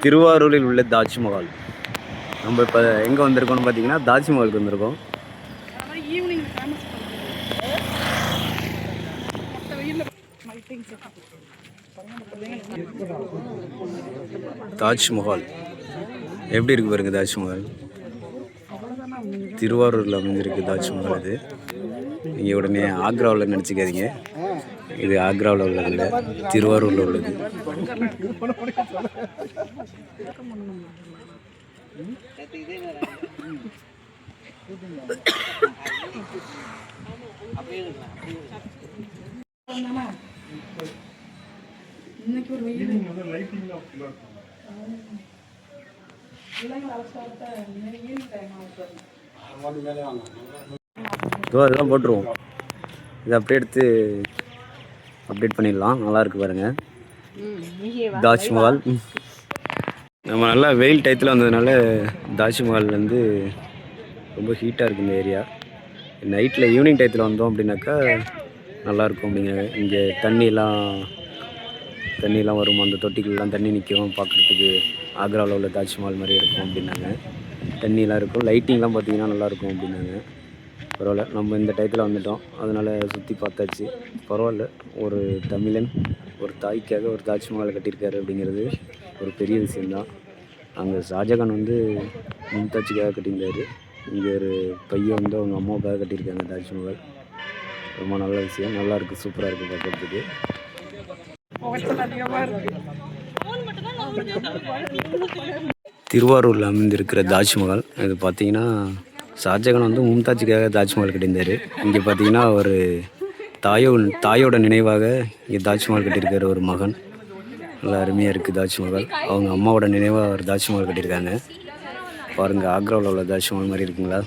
திருவாரூரில் உள்ள தாஜ்மஹால். நம்ம இப்போ எங்கே வந்திருக்கோம்னு பார்த்தீங்கன்னா தாஜ்மஹாலுக்கு வந்திருக்கோம். தாஜ்மஹால் எப்படி இருக்கு பாருங்க. தாஜ்மஹால் திருவாரூரில் அமைஞ்சிருக்கு தாஜ்மஹால். இது நீங்கள் உடனே ஆக்ராவில் நினச்சிக்காதீங்க. இது ஆக்ராவில் உள்ளது இல்லை, திருவாரூரில் உள்ளது. அதெல்லாம் போட்டுருவோம். இதை அப்படியே எடுத்து அப்டேட் பண்ணிடலாம். நல்லா இருக்கு பாருங்க தாஜ்மஹால். நம்ம நல்லா வெயில் டயத்தில் வந்ததுனால தாஜ்மஹால் வந்து ரொம்ப ஹீட்டாக இருக்குது இந்த ஏரியா. நைட்டில் ஈவினிங் டயத்தில் வந்தோம் அப்படின்னாக்கா நல்லாயிருக்கும். அப்படிங்கிற இங்கே தண்ணியெலாம் வரும், அந்த தொட்டிகள்லாம் தண்ணி நிற்கும், பார்க்குறதுக்கு ஆக்ராவில் உள்ள தாஜ்மஹால் மாதிரி இருக்கும் அப்படின்னாங்க. தண்ணியெலாம் இருக்கும், லைட்டிங்லாம் பார்த்திங்கன்னா நல்லாயிருக்கும் அப்படின்னாங்க. பரவாயில்ல, நம்ம இந்த டயத்தில் வந்துட்டோம், அதனால் சுற்றி பார்த்தாச்சு. பரவாயில்ல, ஒரு தமிழன் ஒரு தாய்க்காக ஒரு தாஜ்மஹால் கட்டியிருக்காரு அப்படிங்கிறது ஒரு பெரிய விஷயந்தான். அங்கே ஷாஜகான் வந்து மும்தாஜுக்காக கட்டியிருந்தார். இங்கே ஒரு பையன் வந்து அவங்க அம்மாவுக்காக கட்டியிருக்காங்க தாஜ்மஹால். ரொம்ப நல்ல விஷயம், நல்லாயிருக்கு, சூப்பராக இருக்குது பார்க்குறதுக்கு. திருவாரூரில் அமைந்திருக்கிற தாஜ்மஹால் இது பார்த்தீங்கன்னா ஷாஜகான் வந்து மும்தாஜுக்காக தாஜ்மஹால் கட்டியிருந்தார். இங்கே பார்த்தீங்கன்னா ஒரு தாயோட நினைவாக இங்கே தாஜ்மஹால் கட்டியிருக்காரு ஒரு மகன். நல்லா அருமையாக இருக்குது தாஜ்மஹால். அவங்க அம்மாவோட நினைவாக ஒரு தாஜ்மஹால் கட்டியிருக்காங்க. பாருங்கள், ஆக்ராவில் உள்ள தாஜ்மஹால் மாதிரி இருக்குங்களா?